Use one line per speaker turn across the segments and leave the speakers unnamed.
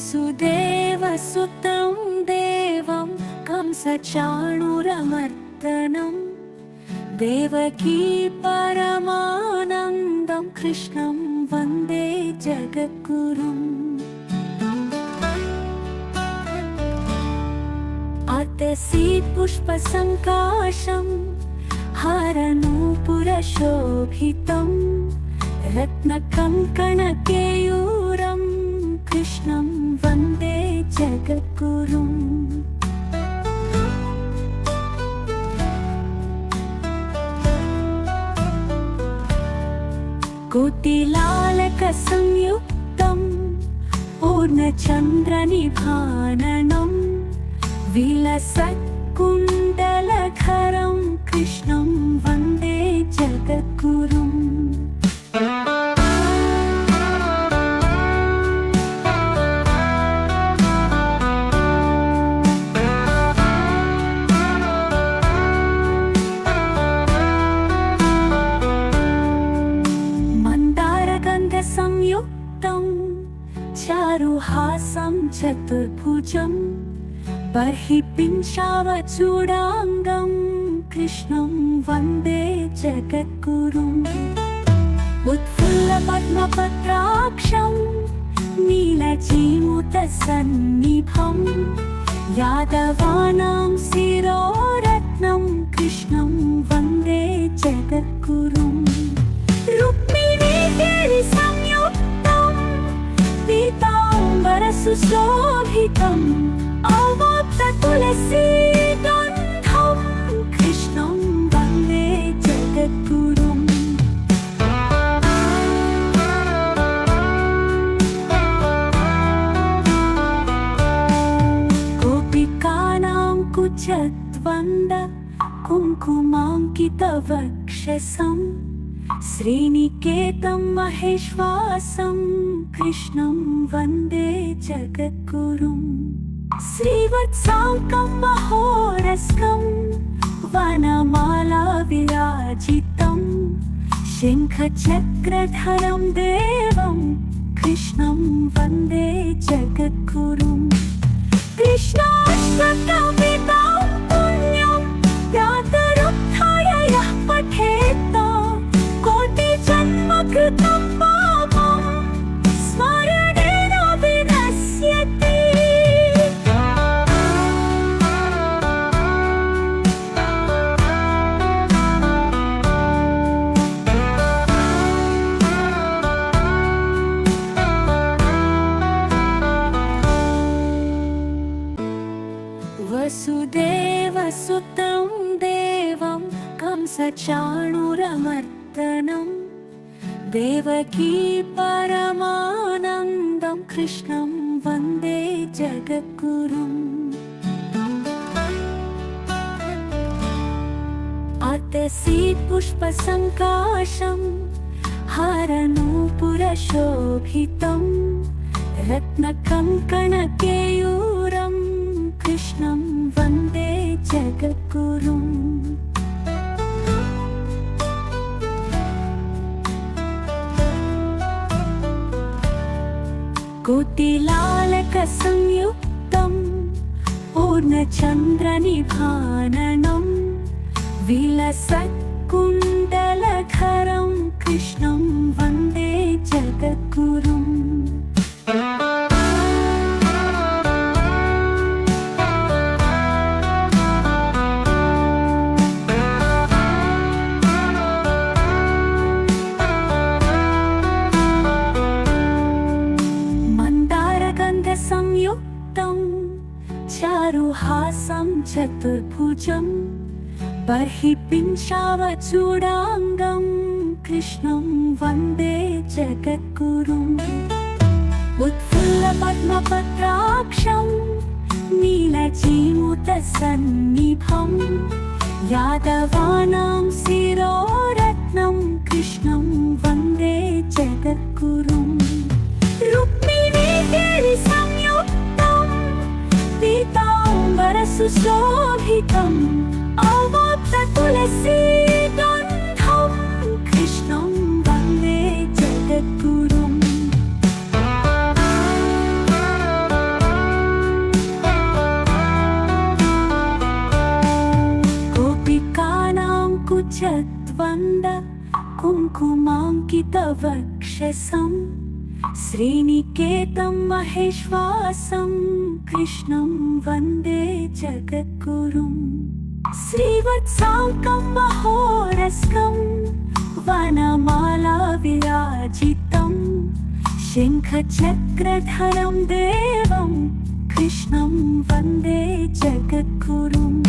वसुदेवसुतं देवं कंसचाणूरमर्दनं देवकी परमानन्दं कृष्णं वन्दे जगद्गुरुम्। अतसीत्पुष्पसङ्काशं हारनूपुरशोभितं रत्नकङ्कणकेयूरं कृष्णं वन्दे जगद्गुरुम्। कोटिलालकसंयुक्तं पूर्णचन्द्रनिभाननं विलसत्कुण्डलधरं कृष्णं वन्दे जगद्गुरुम्। मंदारगन्धसंयुक्तं चारुहासं चतुर्भुजं बर्हिपिञ्चावचूडाङ्गं कृष्णं वन्दे जगद्गुरुम्। उत्फुल्लपद्मपत्राक्षं नीलजीमूतसन्निभं यादवानां शिरोरत्नं कृष्णं वन्दे जगद्गुरुम्। रुक्मिणीदेवीसंयुक्तं पीताम्बरसुशोभितम् अवाप्ततुलसीगन्धं कृष्णं वन्दे जगद्गुरुम्। गोपिकानां कुचद्वन्द कुङ्कुमाङ्कितवक्षसं श्रीनिकेतं महेश्वासं कृष्णं वन्दे जगद्गुरुम्। श्रीवत्साङ्कं महोरस्कं वनमालाविराजितं शङ्खचक्रधरं देवं कृष्णं वन्दे जगद्गुरुम्। कृष्णाष्टकवितां पुण्यं व्यातरुत्थाय यः पठेत् कोटिजन्मकृतं पापं स्मरणेन विनश्यति। वसुदेवसुतं देवं कंसचाणूरमर्दनं देवकी परमानन्दं कृष्णं वन्दे जगद्गुरुम्। अतसीत्पुष्पसङ्काशं हारनूपुरशोभितं रत्नकङ्कणकेयूरं कृष्णं वन्दे जगद्गुरुम्। कोटिलालकसंयुक्तं पूर्णचन्द्रनिभाननं विलसत्कुण्डलधरं कृष्णं वन्दे जगद्गुरुम्। संयुक्तं चारुहासं चतुर्भुजं बर्हिपिञ्चावचूडाङ्गं कृष्णं वन्दे जगद्गुरुम्। उत्फुल्लपद्मपत्राक्षं नीलजीमूतसन्निभं यादवानां शिरोरत्नं कृष्णं वन्दे जगद्गुरुम्। रुक्मिणीदेवीसंयुक्तं पीताम्बरसुशोभितम् अवाप्ततुलसीगन्धं कृष्णं वन्दे जगद्गुरुम्। वन्द कुङ्कुमाङ्कितवक्षसं श्रीनिकेतं महेश्वासं कृष्णं वन्दे जगद्गुरुम् श्रीवत्साङ्कं महोरस्कं वनमाला विराजितं शङ्खचक्रधरं देवं कृष्णं वन्दे जगद्गुरुम्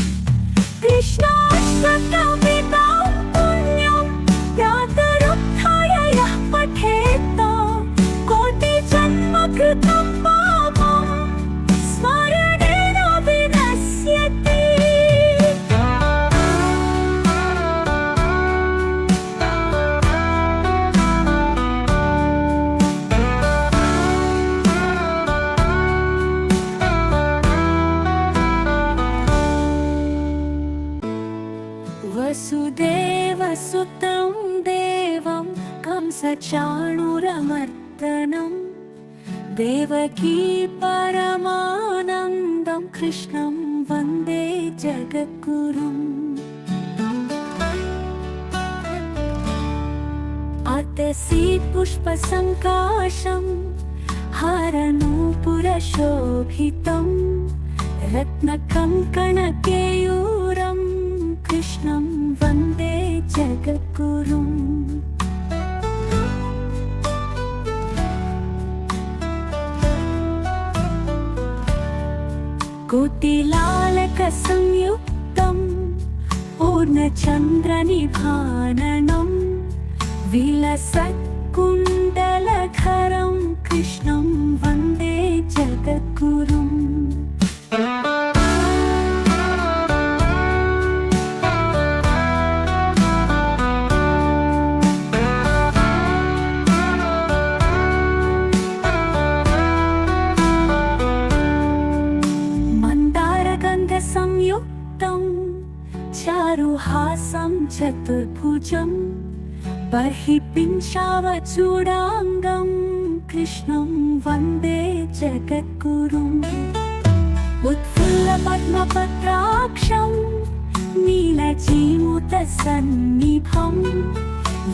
कृष्णाष्टकमितं पुण्यं प्रातरुत्थाय यः पठेत् कोटिजन्मकृतं पापं स्मरणेन विनश्यति वसुदेवसुतं देवं कंसचाणूरमर्दनं देवकी परमानन्दं कृष्णं वन्दे जगद्गुरुम् अतसीत्पुष्पसङ्काशं हारनूपुरशोभितं रत्नकङ्कणकेयूरं कृष्णं वन्दे जगद्गुरुम् कोटिलालकसंयुक्तं पूर्णचन्द्रनिभाननं विलसत्कुण्डलधरं कृष्णं वन्दे जगद्गुरुम् संयुक्तं चारुहासं चतुर्भुजं बर्हिपिञ्चावचूडाङ्गं कृष्णं वन्दे जगद्गुरुम् उत्फुल्लपद्मपत्राक्षं नीलजीमुतसन्निभं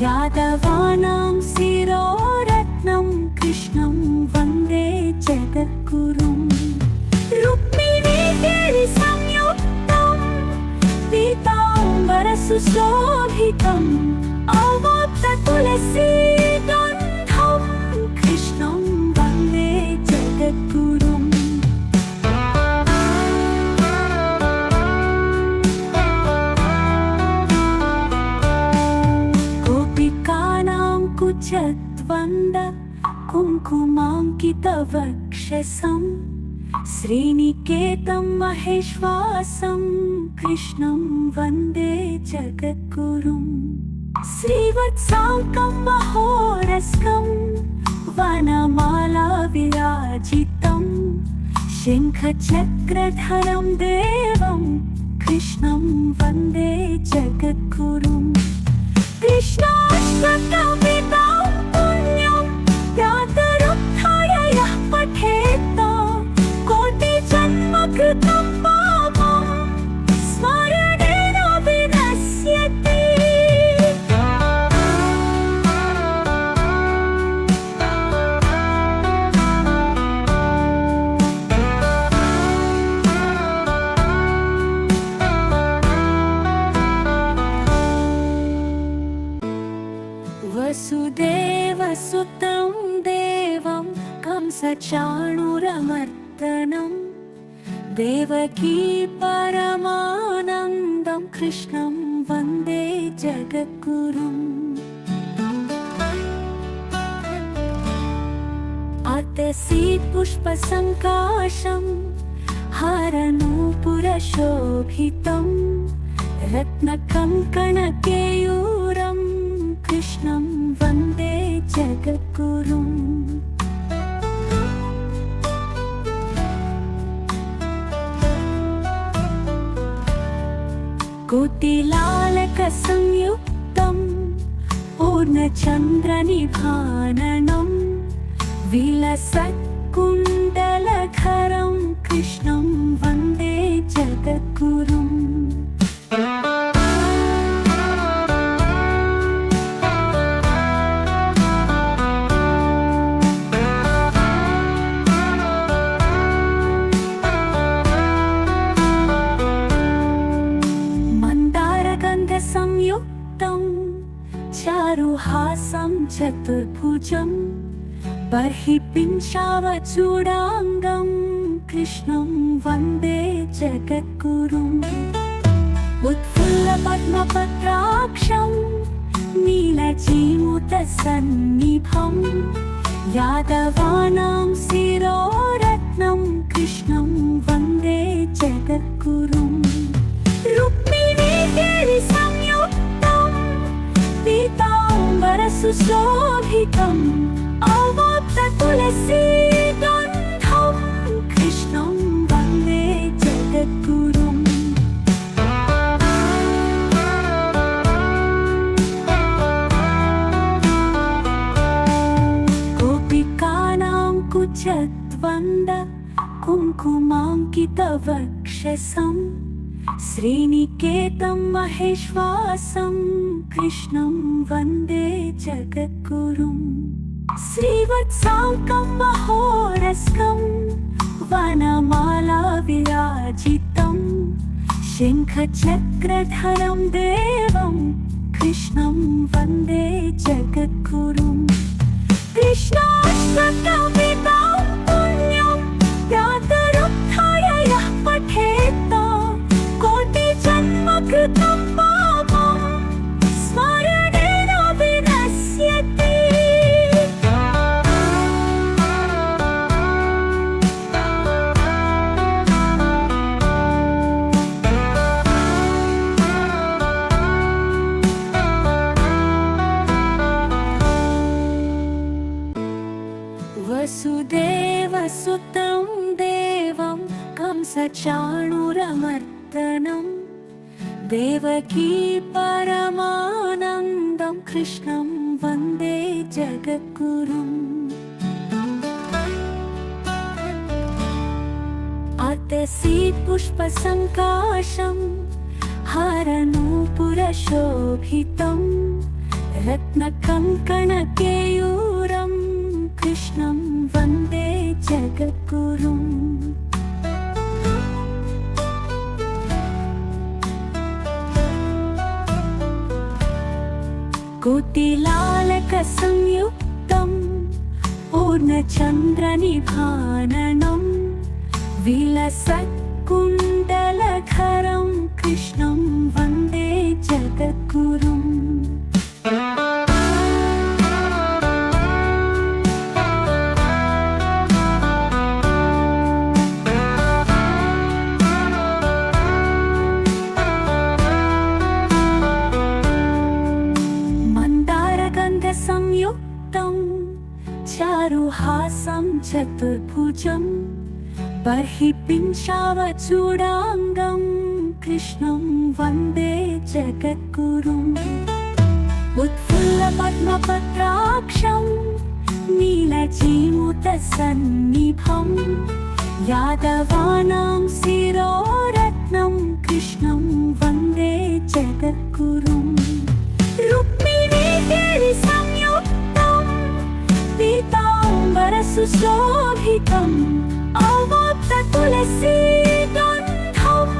यादवानां शिरोरत्नं कृष्णं वन्दे जगद्गुरुम् रुक्मिणीदेवीसंयुक्तं पीताम्बरसुशोभितम् अवाप्ततुलसीगन्धं कृष्णं वन्दे जगद्गुरुम् गोपिकानां कुचद्वन्द कुङ्कुमाङ्कितवक्षसं श्रीनिकेतं महेश्वासं कृष्णं वन्दे जगद्गुरुम् श्रीवत्साङ्कं महोरस्कं वनमाला विराजितं शङ्खचक्रधरं देवं कृष्णं वन्दे जगद्गुरुम् कृष्णाष्टकमितं पुण्यं प्रातरुत्थाय यः पठेत् कोटिजन्मकृतं पापं स्मरणेन विनश्यति वसुदेवसुतं देवं कंसचाणूरमर्दनं देवकी परमानन्दं कृष्णं वन्दे जगद्गुरुम् अतसीत्पुष्पसङ्काशं हारनूपुरशोभितं रत्नकङ्कणकेयूरं कृष्णं वन्दे जगद्गुरुम् कोटिलालकसंयुक्तं पूर्णचन्द्रनिभाननं विलसत्कुण्डलधरं कृष्णं वन्दे जगद्गुरुम् चतुर्भुजं बर्हिपिञ्चावचूडाङ्गं कृष्णं वन्दे जगद्गुरुम् उत्फुल्लपद्मपत्राक्षं नीलजीमूतसन्निभं यादवानां शिरोरत्नं कृष्णं वन्दे जगद्गुरुम् रुक्मिणीगिरिसंयुक्तं पीताम्बरसुशोभितम् अवाप्ततुलसीगन्धं कृष्णं वन्दे जगद्गुरुम् गोपिकानां कुचद्वन्द कुङ्कुमाङ्कितवक्षसं श्रीनिकेतं महेश्वासं कृष्णं वन्दे जगद्गुरुम् श्रीवत्साङ्कं महोरस्कं वनमाला विराजितं शङ्खचक्रधरं देवं कृष्णं वन्दे जगद्गुरुम् कृष्णाष्टकवितां पुण्यं व्यातरुत्थाय यः पठेत् कोटिजन्मकृतं पापं स्मरणेन विनश्यति वसुदेवसुतं देवं कंसचाणूरमर्दनं देवकी परमानन्दं कृष्णं वन्दे जगद्गुरुम् अतसीत्पुष्पसङ्काशं हरनूपुरशोभितं रत्नकङ्कणकेयूरं कृष्णं वन्दे जगद्गुरुम् कोटिलालकसंयुक्तं पूर्णचन्द्रनिभाननं विलसत्कुण्डलधरं कृष्णं वन्दे जगद्गुरुम् संयुक्तं चारुहासं चतुर्भुजं बर्हिपिञ्चावचूडाङ्गं कृष्णं वन्दे जगद्गुरुम् उत्फुल्लपद्मपत्राक्षं नीलजीमूतसन्निभं यादवानां शिरोरत्नं कृष्णं वन्दे जगद्गुरुम् रुक्मिणीगिरिसंयुक्तं पीताम्बरसुशोभितम् अवाप्ततुलसीगन्धं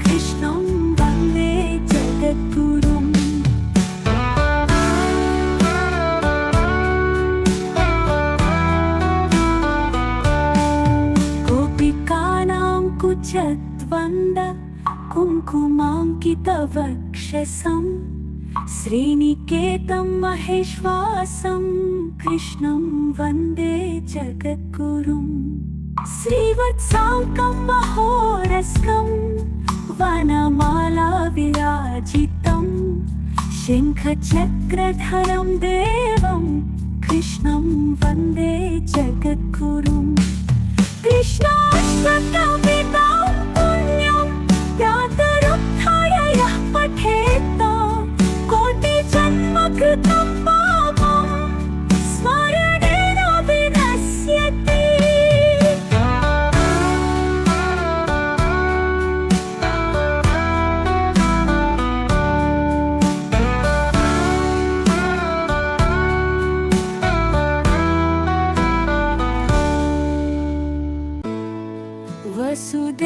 कृष्णं वन्दे जगद्गुरुम् गोपिकानां कुचद्वन्द कुङ्कुमाङ्कितवक्षसं श्रीनिकेतं महेश्वासं कृष्णं वन्दे जगद्गुरुम् श्रीवत्साङ्कं महोरस्कं वनमाला विराजितं शङ्खचक्रधरं देवं कृष्णं वन्दे जगद्गुरुम् कृष्णाष्टकवितां पुण्यं व्यातरुत्थाय यः पठेत् कोटिजन्मकृतं पापं स्मरणेन विनश्यति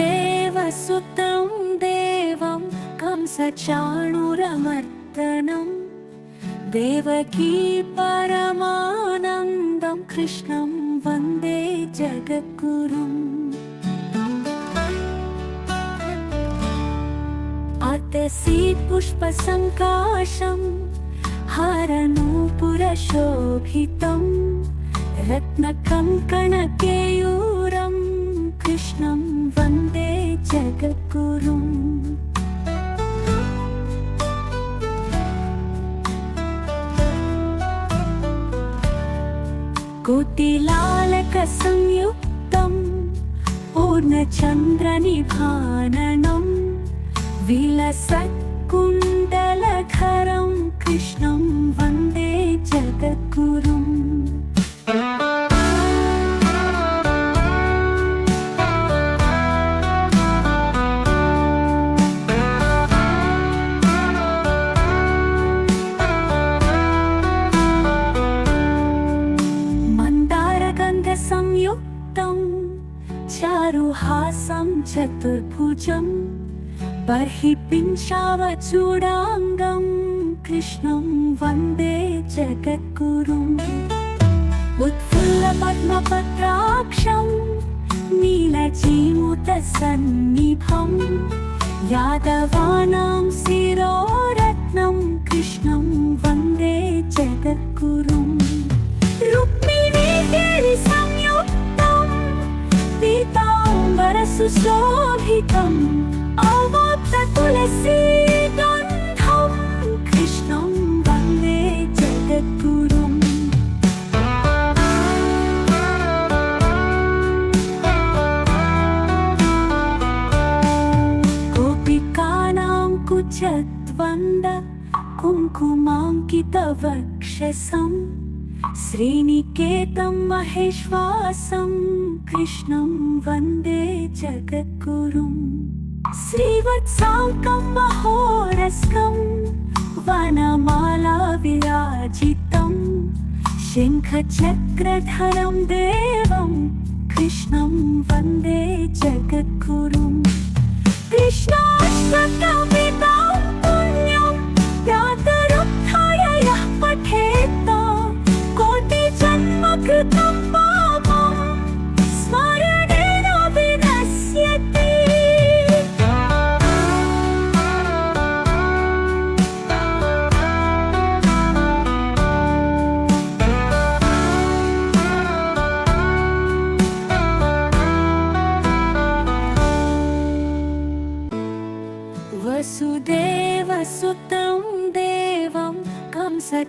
वसुदेवसुतं देवं कंसचाणूरमर्दनं देवकी परमानन्दं कृष्णं वन्दे जगद्गुरुम् अतसीत्पुष्पसङ्काशं हारनूपुरशोभितं रत्नकङ्कणकेयूरं कृष्णं वन्दे जगद्गुरुम् कोटिलालकसंयुक्तं पूर्णचन्द्रनिभाननं विलसत्कुण्डलधरं कृष्णं वन्दे जगद्गुरुम् संयुक्तं चारुहासं चतुर्भुजं बर्हिपिञ्चावचूडाङ्गं कृष्णं वन्दे जगद्गुरुम् उत्फुल्लपद्मपत्राक्षं नीलजीमूतसन्निभं यादवानां शिरोरत्नं कृष्णं वन्दे जगद्गुरुम् संयुक्तं पीताम्बरसुशोभितम् अवाप्ततुलसीगन्धं कृष्णं वन्दे जगद्गुरुम् गोपिकानां कुचद्वन्द कुङ्कुमाङ्कितवक्षसम् श्रीनिकेतं महेश्वासं कृष्णं वन्दे जगद्गुरुम् श्रीवत्साङ्कं महोरस्कं वनमालाविराजितं शङ्खचक्रधरं देवं कृष्णं वन्दे जगद्गुरुम् कृष्णाष्टकवितां पुण्यं व्यातरुत्थाय यः पठेत् कृतं पापं स्मरणेन विनश्यति वसुदेवसुतं देवं कंसचाणूरमर्दनं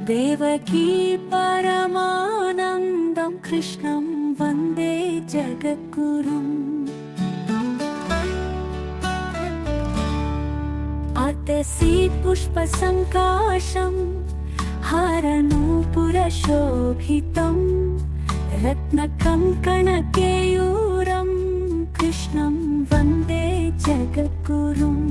देवकी परमानन्दं कृष्णं वन्दे जगद्गुरुम् अतसीत्पुष्पसङ्काशं हारनूपुरशोभितं रत्नकङ्कणकेयूरं कृष्णं वन्दे जगद्गुरुम्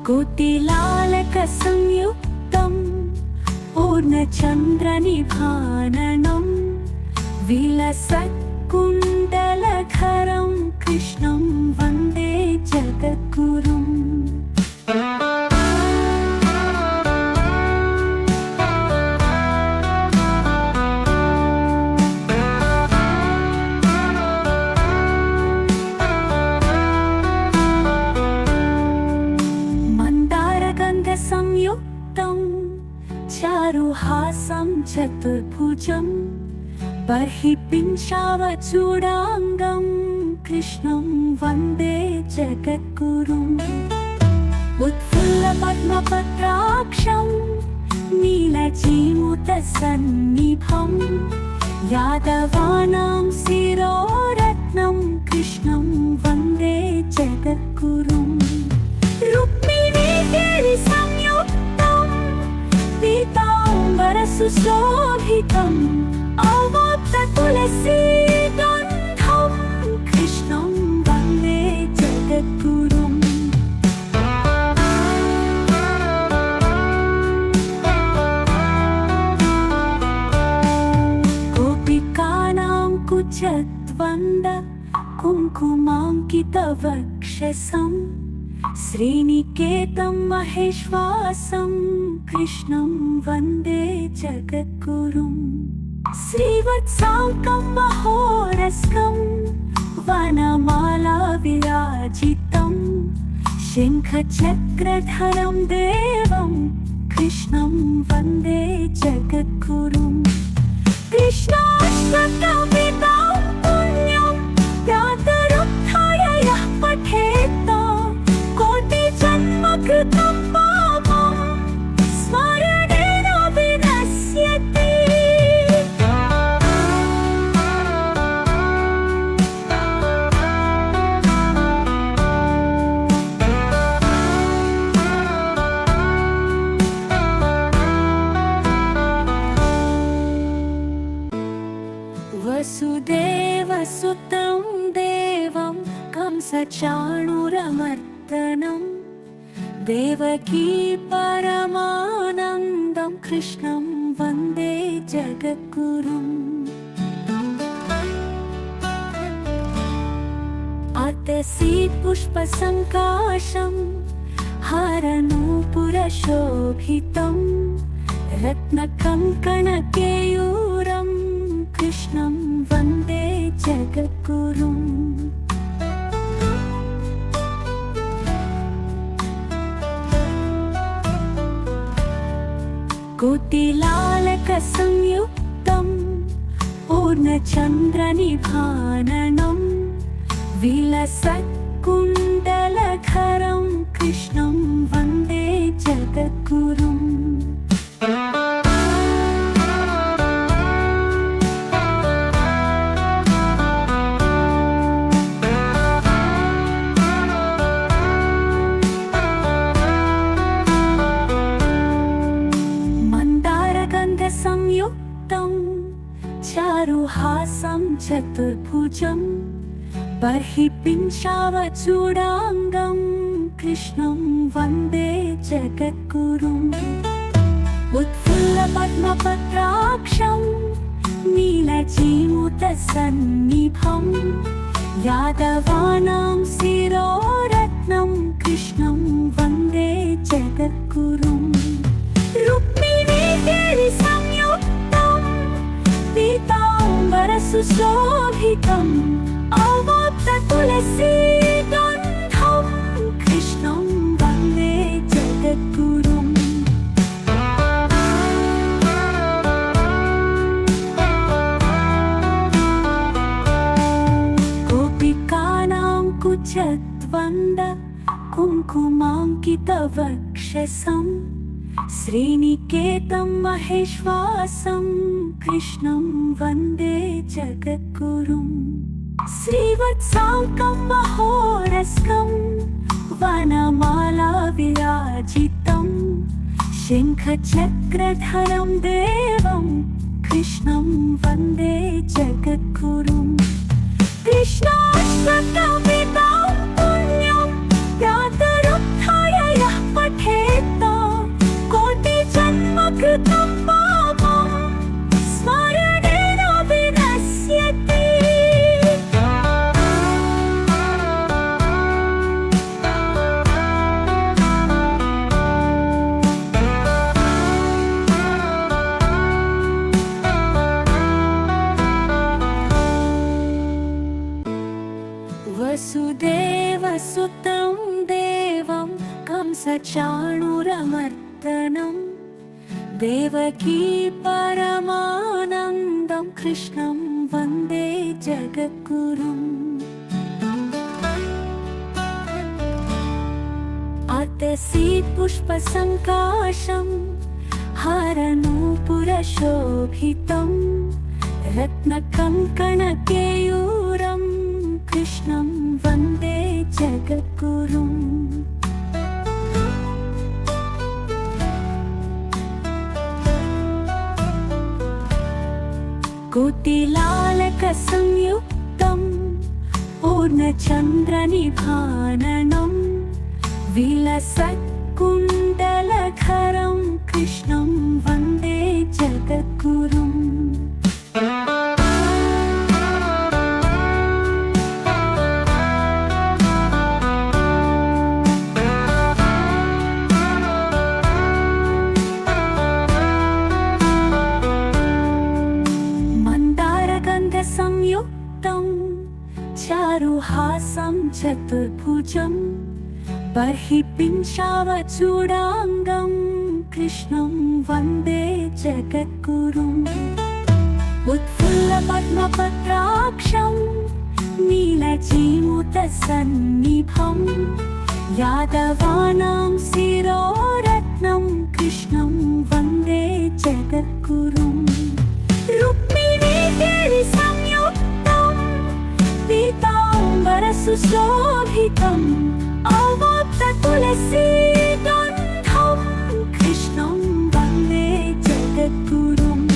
कोटिलालकसंयुक्तं पूर्णचन्द्रनिभाननं विलसत्कुण्डलधरं कृष्णं वन्दे जगद्गुरुम् संयुक्तं चारुहासं चतुर्भुजं बर्हिपिञ्चावचूडाङ्गं कृष्णं वन्दे जगद्गुरुम् उत्फुल्लपद्मपत्राक्षं नीलजीमूतसन्निभं यादवानां शिरोरत्नं कृष्णं वन्दे जगद्गुरुम् संयुक्तं पीताम्बरसुशोभितम् अवाप्ततुलसीगन्धं कृष्णं वन्दे जगद्गुरुम् गोपिकानां कुच कुचद्वन्द कुङ्कुमाङ्कितवक्षसं श्रीनिकेतं महेश्वासं कृष्णं वन्दे जगद्गुरुम् श्रीवत्साङ्कं महोरस्कं वनमाला विराजितं शङ्खचक्रधरं देवं कृष्णं वन्दे जगद्गुरुम् कृष्णाष्टकवितां पुण्यं व्यातरुत्थाय यः पठेत् कोटिजन्मकृतं पापं स्मरणेन विनश्यति वसुदेवसुतं देवं कंसचाणूरमर्दनं देवकी परमानन्दं कृष्णं वन्दे जगद्गुरुम् अतसीत्पुष्पसङ्काशं हरनूपुरशोभितं रत्नकङ्कणकेयूरं कृष्णं वन्दे जगद्गुरुम् कोटिलालकसंयुक्तं पूर्णचन्द्रनिभाननं विलसत्कुण्डलधरं कृष्णं वन्दे जगद्गुरुम् संयुक्तं चारुहासं चतुर्भुजं बर्हिपिञ्चावचूडाङ्गं कृष्णं वन्दे जगद्गुरुम् उत्फुल्लपद्मपत्राक्षं नीलजीमूतसन्निभं यादवानां शिरोरत्नं कृष्णं वन्दे जगद्गुरुम् रुक्मिणीदेवीसंयुक्तं पीताम्बरसुशोभितम् अवाप्ततुलसीगन्धं कृष्णं वन्दे जगद्गुरुम् गोपिकानां कुचद्वन्द कुङ्कुमाङ्कितवक्षसं श्रीनिकेतं महेश्वासं कृष्णं वन्दे जगद्गुरुम् श्रीवत्साङ्कं महोरस्कं वनमाला विराजितं शङ्खचक्रधरं देवं कृष्णं वन्दे जगद्गुरुम् कृष्णाष्टकवितां पुण्यं व्यातरुत्थाय यः पठेत् कोटिजन्मकृतं पापं स्मरणेन विनश्यति वसुदेवसुतं देवं कंसचाणूरमर्दनं देवकी परमानन्दं कृष्णं वन्दे जगद्गुरुम् अतसीत्पुष्पसङ्काशं हरनूपुरशोभितं रत्नकङ्कणकेयूरं कृष्णं वन्दे जगद्गुरुम् कोटिलालकसंयुक्तं पूर्णचन्द्रनिभाननं विलसत्कुण्डलधरं कृष्णं वन्दे जगद्गुरुम् चतुर्भुजं बर्हिपिञ्चावचूडाङ्गं कृष्णं वन्दे जगद्गुरुम् उत्फुल्लपद्मपत्राक्षं नीलजीमूतसन्निभं यादवानां शिरोरत्नं कृष्णं वन्दे जगद्गुरुम् रुक्मिणीगिरिसंयुक्तं पीताम्बरसुशोभितम् अवाप्ततुलसीगन्धं कृष्णं वन्दे जगद्गुरुम्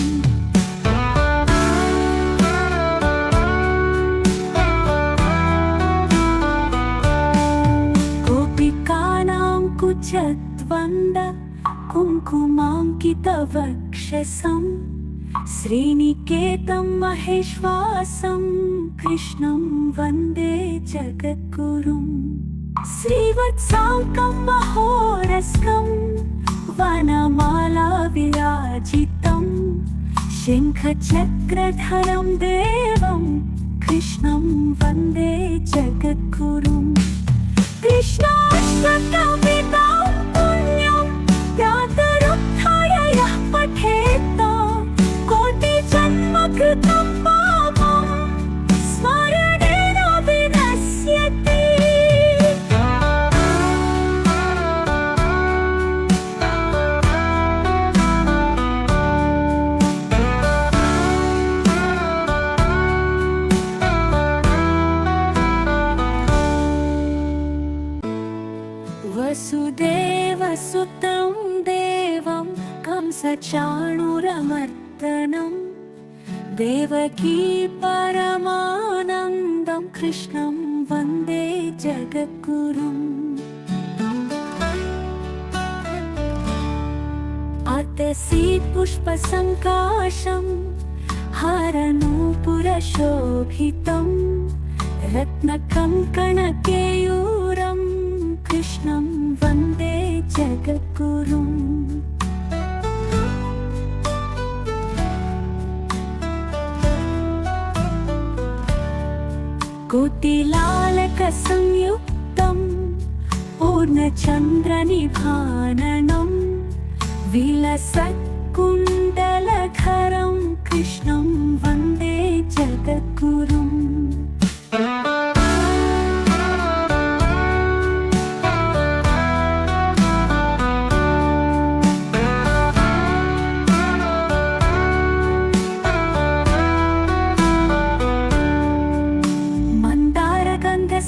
गोपिकानां कुचद्वन्द कुङ्कुमाङ्कितवक्षसं श्रीनिकेतं महेश्वासं कृष्णं वन्दे जगद्गुरुम् श्रीवत्साङ्कं महोरस्कं वनमाला विराजितं शङ्खचक्रधरं देवं कृष्णं वन्दे जगद्गुरुम् कृष्णाष्टकवितां पुण्यं व्यातरुत्थाय यः पठेत् कोटिजन्मकृतं पापं स्मरणेन विनश्यति वसुदेवसुतं देवं कंसचाणूरमर्दनं देवकी परमानन्दं कृष्णं वन्दे जगद्गुरुम् अतसीत्पुष्पसङ्काशं हरनूपुरशोभितं रत्नकङ्कणकेयूरं कृष्णं वन्दे जगद्गुरुम् कोटिलालकसंयुक्तं पूर्णचन्द्रनिभाननं विलसत्कुण्डलधरं कृष्णं वन्दे जगद्गुरुम्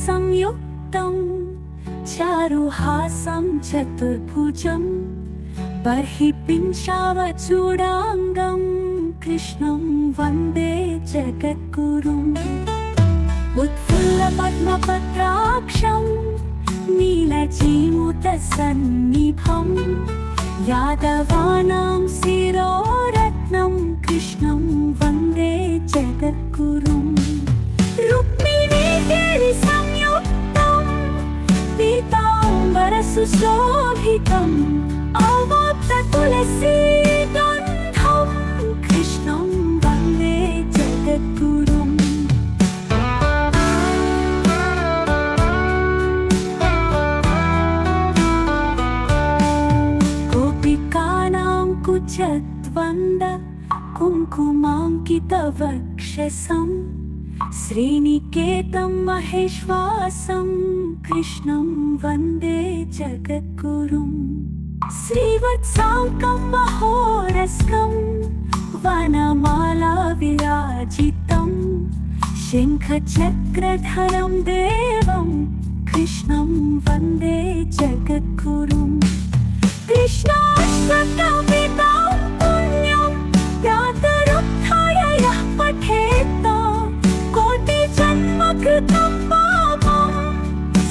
संयुक्तं चारुहासं चतुर्भुजं बर्हिपिञ्चावचूडाङ्गं कृष्णं वन्दे जगद्गुरुम् उत्फुल्लपद्मपत्राक्षं नीलजीमूतसन्निभं यादवानां शिरोरत्नं कृष्णं वन्दे जगद्गुरुम् रुक्मिणीगिरिसंयुक्तं पीताम्बरसुशोभितम् अवाप्ततुलसीगन्धं कृष्णं वन्दे जगद्गुरुम् गोपिकानां कुचद्वन्द कुङ्कुमाङ्कितवक्षसं श्रीनिकेतं महेश्वासं कृष्णं वन्दे जगद्गुरुम् श्रीवत्साङ्कं महोरस्कं वनमाला विराजितं शङ्खचक्रधरं देवं कृष्णं वन्दे जगद्गुरुम् कृष्णाष्टकवितां पुण्यं व्यातरुत्थाय यः पठेत् कोटिजन्मकृतं पापं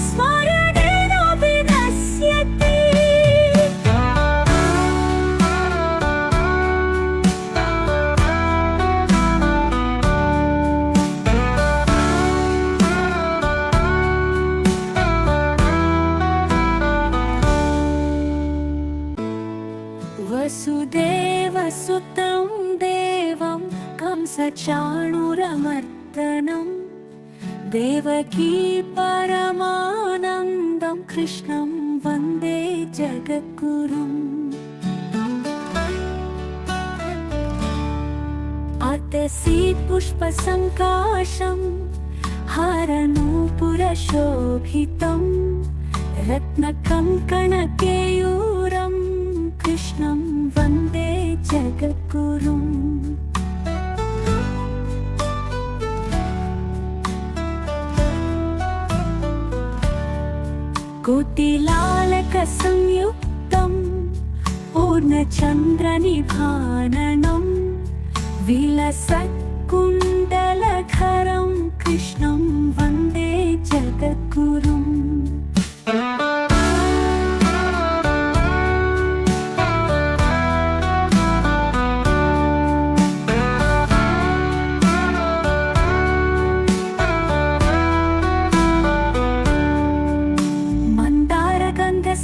स्मरणेन विनश्यति वसुदेवसुतं देवं कंसचाणूरमर्दनं देवकी परमानन्दं कृष्णं वन्दे जगद्गुरुम् अतसीत्पुष्पसङ्काशं हारनूपुरशोभितं रत्नकङ्कणकेयूरं कृष्णं वन्दे जगद्गुरुम् कोटिलालकसंयुक्तं पूर्णचन्द्रनिभाननं विलसत्कुण्डलधरं कृष्णं वन्दे जगद्गुरुम्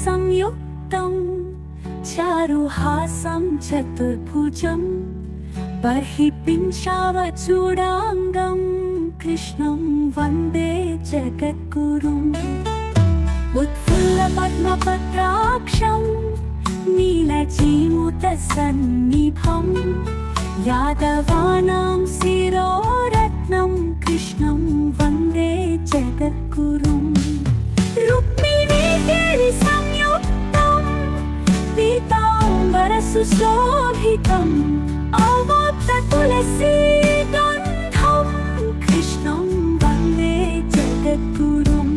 संयुक्तं चारुहासं चतुर्भुजं बर्हिपिञ्चावचूडाङ्गं कृष्णं वन्दे जगद्गुरुम् उत्फुल्लपद्मपत्राक्षं नीलजीमुतसन्निभं यादवानां शिरोरत्नं कृष्णं वन्दे जगद्गुरुम् संयुक्तं पीताम्बरसुशोभितम् अवाप्ततुलसीगन्धं कृष्णं वन्दे जगद्गुरुम्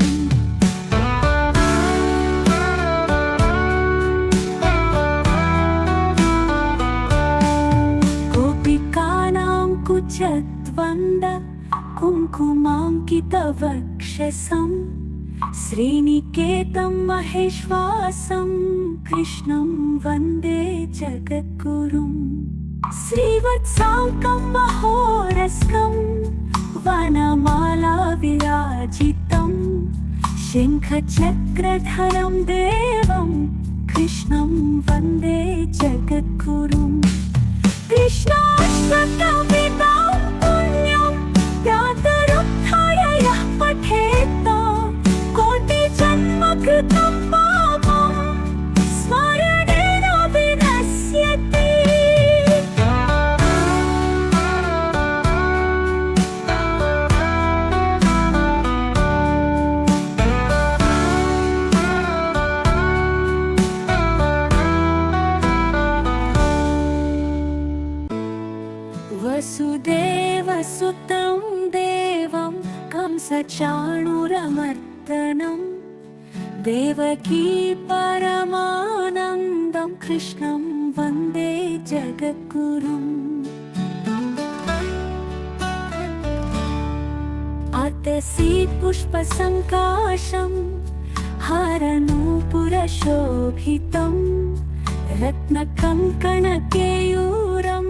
गोपिकानां कुचद्वन्द कुङ्कुमाङ्कितवक्षसं श्रीनिकेतं महेश्वासं कृष्णं वन्दे जगद्गुरुम् श्रीवत्साङ्कं महोरस्कं वनमालाविराजितं शङ्खचक्रधरं देवं कृष्णं वन्दे जगद्गुरुम् कृष्णाष्टकवितां पुण्यं व्यातरुत्थाय यः पठेत् कृतं पापं स्मरणेन विनश्यति वसुदेवसुतं देवं कंसचाणूरमर्दनं देवकी परमानन्दं कृष्णं वन्दे जगद्गुरुम् अतसीत्पुष्पसङ्काशं हारनूपुरशोभितं रत्नकङ्कणकेयूरं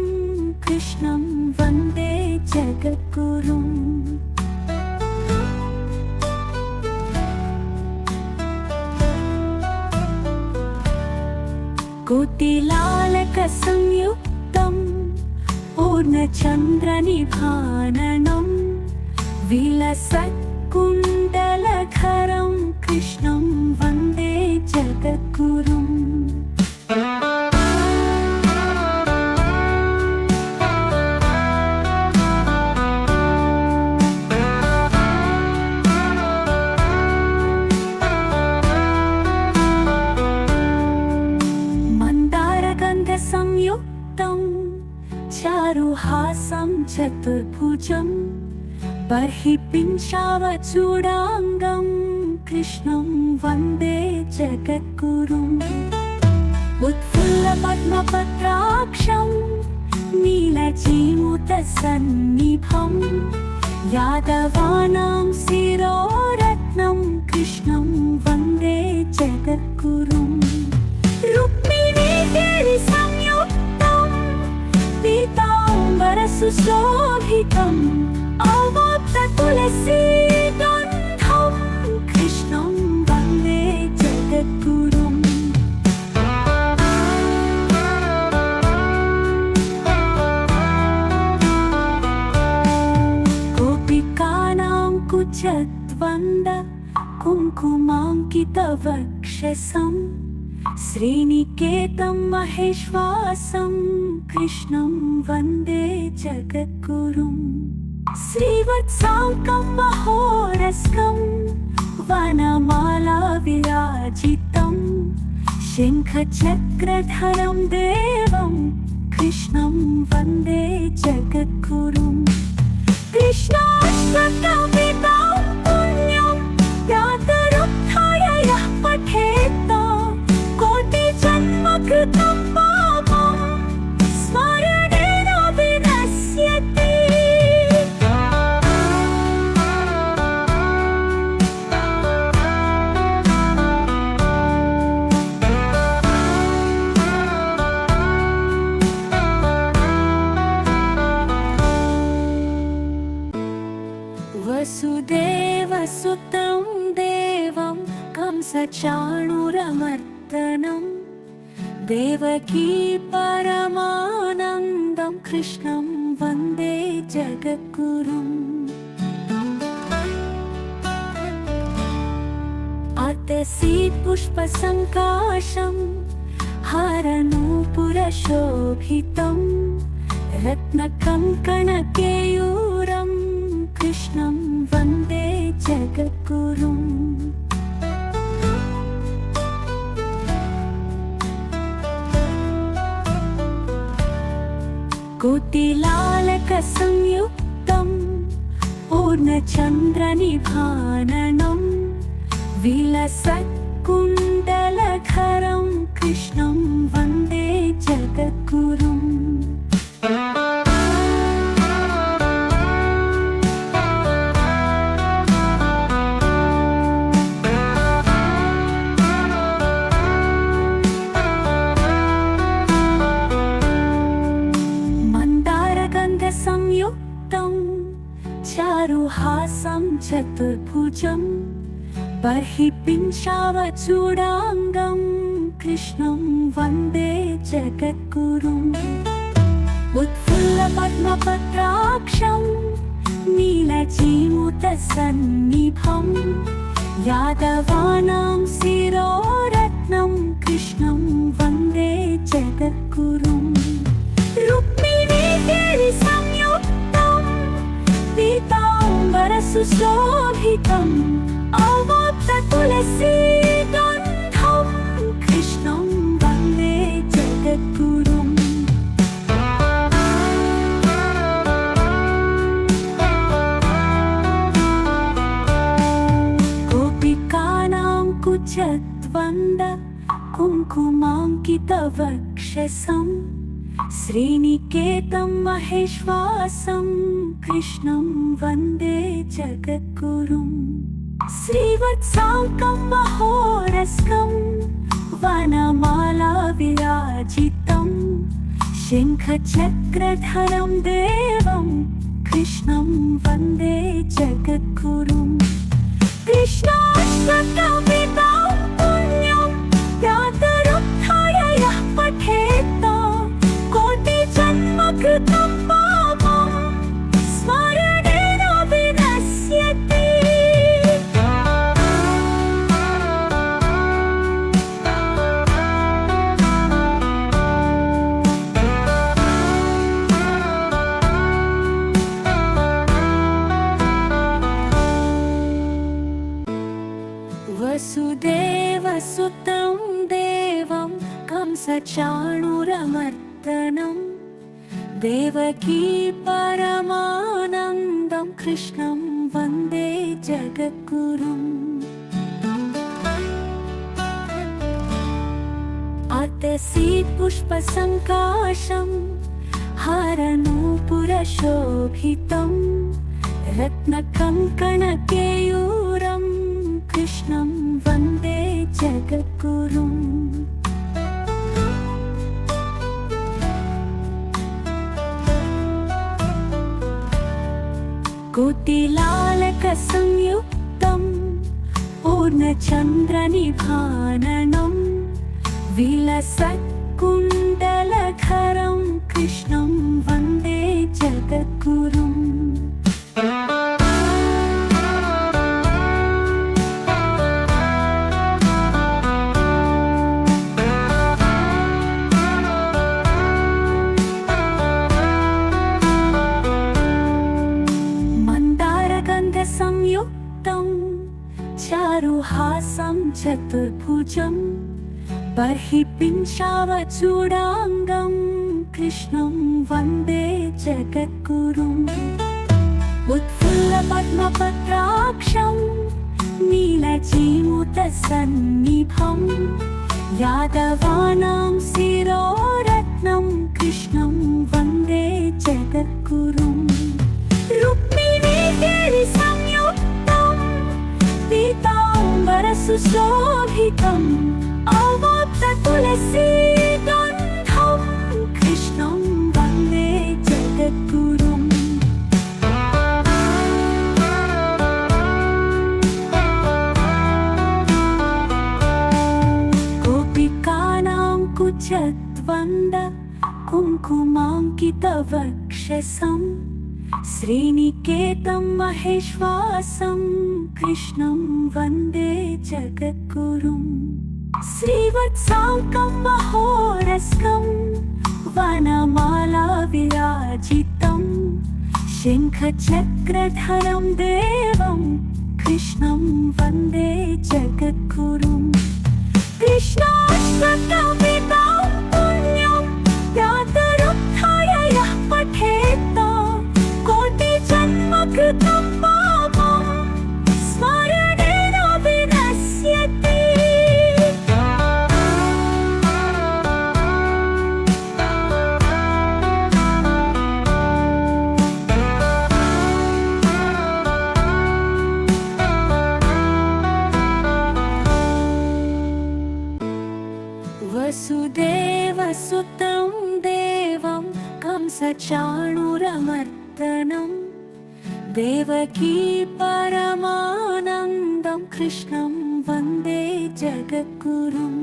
कृष्णं वन्दे जगद्गुरुम् कोटिलालकसंयुक्तं पूर्णचन्द्रनिभाननं विलसत्कुण्डलधरं कृष्णं वन्दे जगद्गुरुम् संयुक्तं चारुहासं चतुर्भुजं बर्हिपिञ्चावचूडाङ्गं कृष्णं वन्दे जगद्गुरुम् उत्फुल्लपद्मपत्राक्षं नीलजीमुतसन्निभं यादवानां शिरोरत्नं कृष्णं वन्दे जगद्गुरुम् संयुक्तं पीताम्बरसुशोभितम् अवाप्ततुलसीगन्धं कृष्णं वन्दे जगद्गुरुम् गोपिकानां कुच कुङ्कुमाङ्कितवक्षसं श्रीनिकेतं महेश्वासं कृष्णं वन्दे जगद्गुरुं श्रीवत्साङ्कं महोरस्कं वनमाला विराजितं शङ्खचक्रधरं देवं कृष्णं वन्दे जगद्गुरुं कृष्णाष्टकवितां पुण्यं व्यातरुत्थाय यः पठेत् कोटिजन्मकृतं पापं स्मरणेन विनश्यति वसुदेवसुतं देवं कंसचाणूरमर्दनं देवकी परमानन्दं कृष्णं वन्दे जगद्गुरुम् अतसीत्पुष्पसङ्काशं हारनूपुरशोभितं रत्नकङ्कणकेयूरं कृष्णं वन्दे जगद्गुरुम् कोटिलालकसंयुक्तं पूर्णचन्द्रनिभाननं विलसत्कुण्डलधरं कृष्णं वन्दे जगद्गुरुम् संयुक्तं चारुहासं चतुर्भुजं बर्हिपिञ्चावचूडाङ्गं कृष्णं वन्दे जगद्गुरुम् उत्फुल्लपद्मपत्राक्षं नीलजीमूतसन्निभं यादवानां शिरोरत्नं कृष्णं वन्दे जगद्गुरुम् रुक्मिणीदेवीसंयुक्तं पीताम्बरसुशोभितम् अवाप्ततुलसीगन्धं कृष्णं वन्दे जगद्गुरुम् गोपिकानां कुचद्वन्द कुङ्कुमाङ्कितवक्षसं श्रीनिकेतं महेश्वासं कृष्णं वन्दे जगद्गुरुं श्रीवत्साङ्कं महोरस्कं वनमाला विराजितं शङ्खचक्रधरं देवं कृष्णं वन्दे जगद्गुरुं कृष्णाष्टकवितां पुण्यं व्यातरुत्थाय यः पठेत् कोटिजन्मकृतं पापं स्मरणेन विनश्यति वसुदेवसुतं देवं कंसचाणूरमर्दनं देवकी परमानन्दं कृष्णं वन्दे जगद्गुरुम् अतसीत्पुष्पसङ्काशं हारनूपुरशोभितं रत्नकङ्कणकेयूरं कृष्णं वन्दे जगद्गुरुम् कोटिलालकसंयुक्तं पूर्णचन्द्रनिभाननं विलसत्कुण्डलधरं कृष्णं वन्दे जगद्गुरुम् चतुर्भुजं बर्हिपिञ्चावचूडाङ्गं कृष्णं वन्दे जगद्गुरुम् उत्फुल्लपद्मपत्राक्षं नीलजीमूतसन्निभं यादवानां शिरोरत्नं कृष्णं वन्दे जगद्गुरुम् रुक्मिणीगिरिसंयुक्तं पीताम्बरसुशोभितम् अवाप्ततुलसीगन्धं कृष्णं वन्दे जगद्गुरुम् कुचद्वन्द कुङ्कुमाङ्कितवक्षसं श्रीनिकेतं महेश्वासं कृष्णं वन्दे जगद्गुरुम् श्रीवत्साङ्कं महोरस्कं वनमाला विराजितं शङ्खचक्रधरं देवं कृष्णं वन्दे जगद्गुरुम् कृष्णाष्टकमितं पुण्यं व्यातरुत्थाय यः पठेत् कोटिजन्मकृतं पापं स्मरणेन विनश्यति वसुदेवसुतं देवं कंसचाणूरमर्दनं देवकी परमानन्दं कृष्णं वन्दे जगद्गुरुम्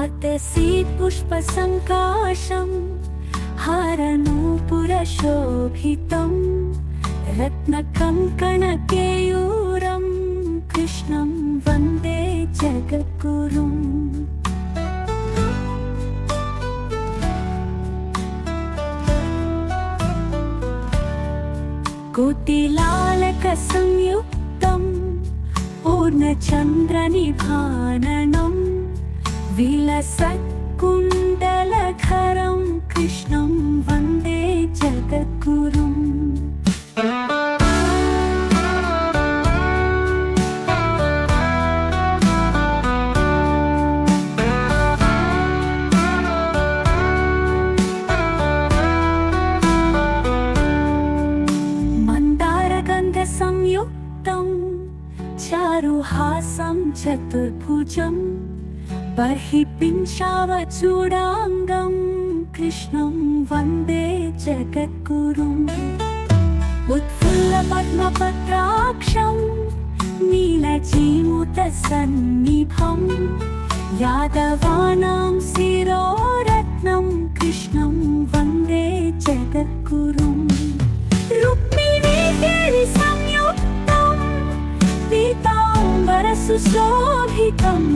अतसी पुष्पसङ्काशं हरनूपुरशोभितं रत्नकङ्कणकेयूरं कृष्णं वन्दे जगद्गुरुम् कोटिलालकसंयुक्तं पूर्णचन्द्रनिभाननं विलसत्कुण्डलधरं कृष्णं वन्दे जगद्गुरुम् संयुक्तं चारुहासं चतुर्भुजं बर्हिपिञ्चावचूडाङ्गं कृष्णं वन्दे जगद्गुरुम् उत्फुल्लपद्मपत्राक्षं नीलजीमूतसन्निभं यादवानां शिरोरत्नं कृष्णं वन्दे जगद्गुरुम् रुक्मिणीगिरिसंयुक्तं पीताम्बरसुशोभितम्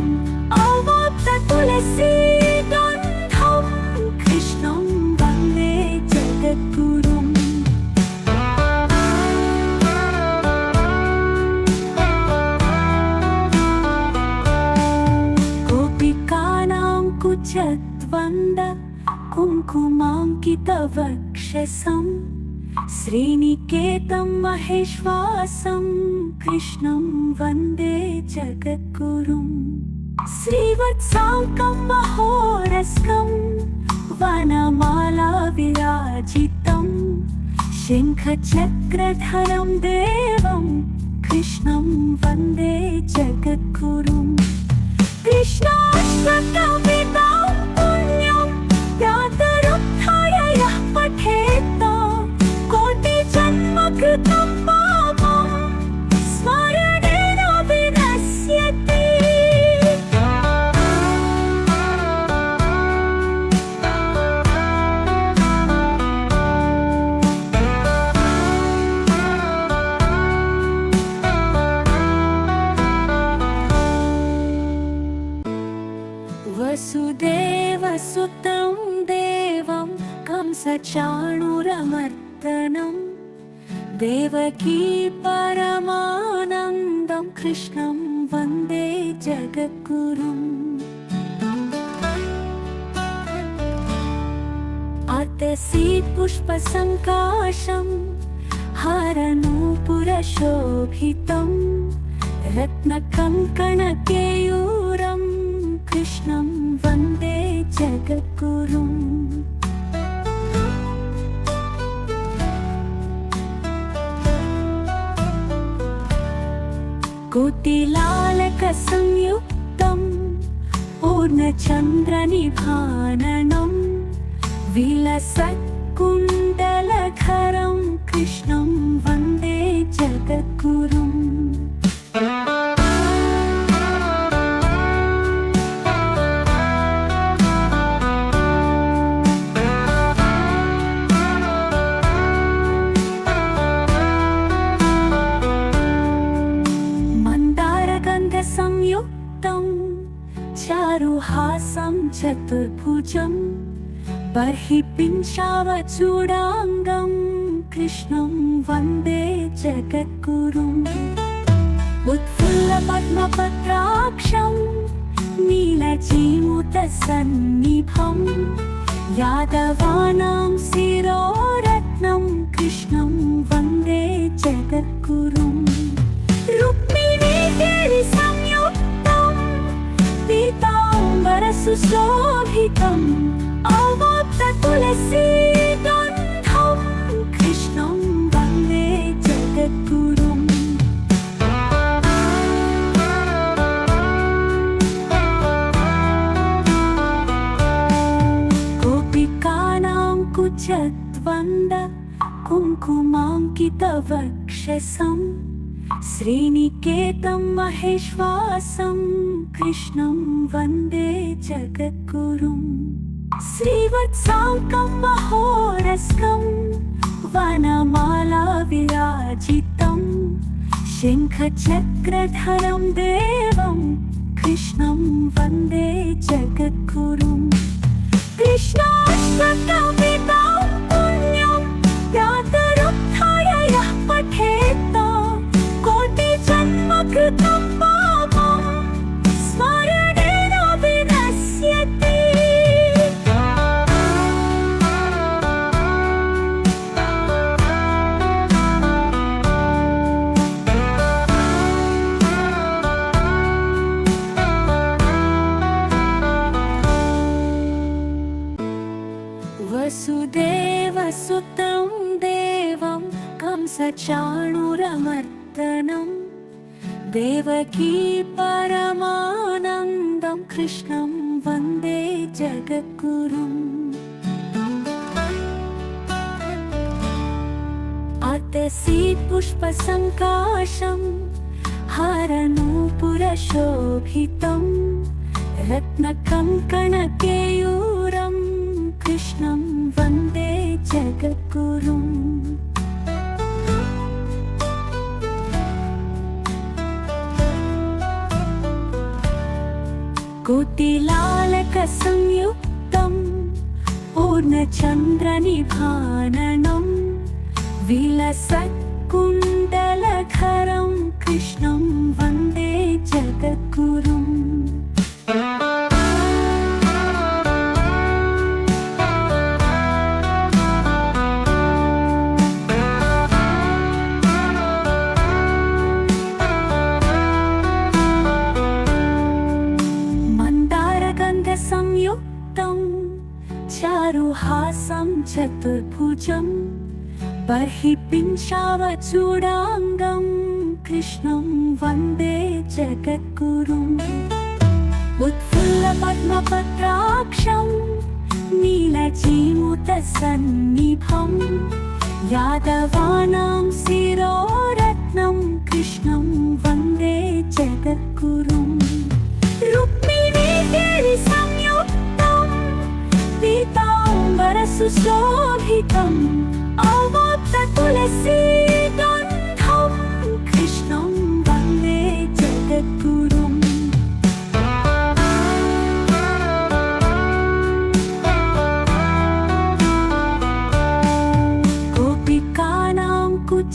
अवाप्ततुलसीगन्धं कृष्णं वन्दे जगद्गुरुम् गोपिकानां कुचद्वन्द कुङ्कुमाङ्कितवक्षसं श्रीनिकेतं महेश्वासं कृष्णं वन्दे जगद्गुरुम् श्रीवत्साङ्कं महोरस्कं वनमाला विराजितं शङ्खचक्रधरं देवं कृष्णं वन्दे जगद्गुरुम् कृष्णाष्टकमितं पुण्यं व्यातरुत्थाय यः पठेत् कोटिजन्मकृतं पापं स्मरणेन विनश्यति वसुदेवसुतं देवं कंसचाणूरमर्दनं देवकी परमानन्दं कृष्णं वन्दे जगद्गुरुम् अतसीत्पुष्पसङ्काशं हारनूपुरशोभितं रत्नकङ्कणकेयूरं कृष्णं वन्दे जगद्गुरुम् कोटिलालकसंयुक्तं पूर्णचन्द्रनिभाननं विलसत्कुण्डलधरं कृष्णं वन्दे जगद्गुरुम् संयुक्तं चारुहासं चतुर्भुजं बर्हिपिञ्चावचूडाङ्गं कृष्णं वन्दे जगद्गुरुम् उत्फुल्लपद्मपत्राक्षं नीलजीमूतसन्निभं यादवानां शिरोरत्नं कृष्णं वन्दे जगद्गुरुम् संयुक्तं पीताम्बरसुशोभितम् अवाप्ततुलसीगन्धं कृष्णं वन्दे जगद्गुरुम् गोपिकानां कुचद्वन्द कुङ्कुमाङ्कितवक्षसम् श्रीनिकेतं महेश्वासं कृष्णं वन्दे जगद्गुरुम् श्रीवत्साङ्कं महोरस्कं वनमालाविराजितं शङ्खचक्रधरं देवं कृष्णं वन्दे जगद्गुरुम् कृष्णाष्टकवितां पुण्यं व्यातरुत्थाय यः पठेत् कृतं पापं स्मरणेन विनश्यति वसुदेवसुतं देवं कंसचाणूरमर्दनम् देवकी परमानन्दं कृष्णं वन्दे जगद्गुरुम् अतसीत्पुष्पसङ्काशं हारनूपुरशोभितं रत्नकङ्कणकेयूरं कृष्णं वन्दे जगद्गुरुम् कोटिलालकसंयुक्तं पूर्णचन्द्रनिभाननं विलसत्कुण्डलधरं कृष्णं वन्दे जगद्गुरुम् संयुक्तं चारुहासं चतुर्भुजं बर्हिपिञ्चावचूडाङ्गं कृष्णं वन्दे जगद्गुरुम् उत्फुल्लपद्मपत्राक्षं नीलजीमूतसन्निभं यादवानां शिरोरत्नं कृष्णं वन्दे जगद्गुरुम् संयुक्तं पीताम्बरसुशोभितम् अवाप्ततुलसीगन्धं कृष्णं वन्दे जगद्गुरुम्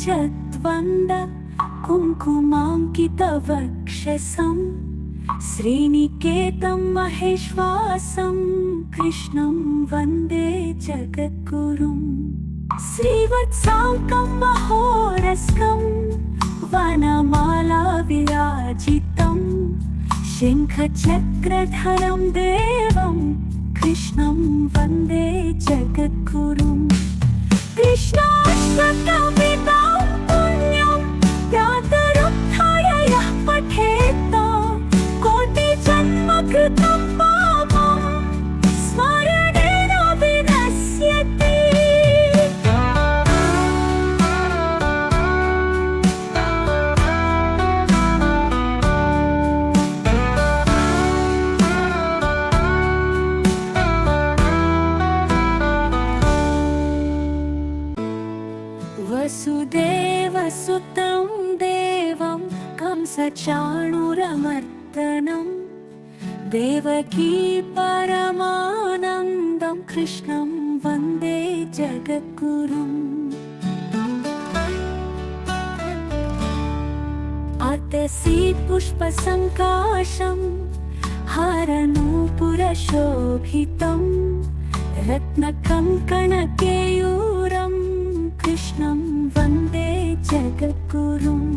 कुचद्वन्द कुङ्कुमाङ्कितवक्षसं श्रीनिकेतं महेश्वासं कृष्णं वन्दे जगद्गुरुं श्रीवत्साङ्कं महोरस्कं वनमाला विराजितं शङ्खचक्रधरं देवं कृष्णं वन्दे जगद्गुरुं कृष्णाष्टकवितां पुण्यं व्यातरुत्थाय यः पठेत् कोटिजन्मकृतं पापं स्मरणेन विनश्यति वसुदेवसुतं देवं कंसचाणूरमर्दनं देवकी परमानन्दं कृष्णं वन्दे जगद्गुरुम् अतसीत्पुष्पसङ्काशं हरनूपुरशोभितं रत्नकङ्कणकेयूरं कृष्णं वन्दे जगद्गुरुम्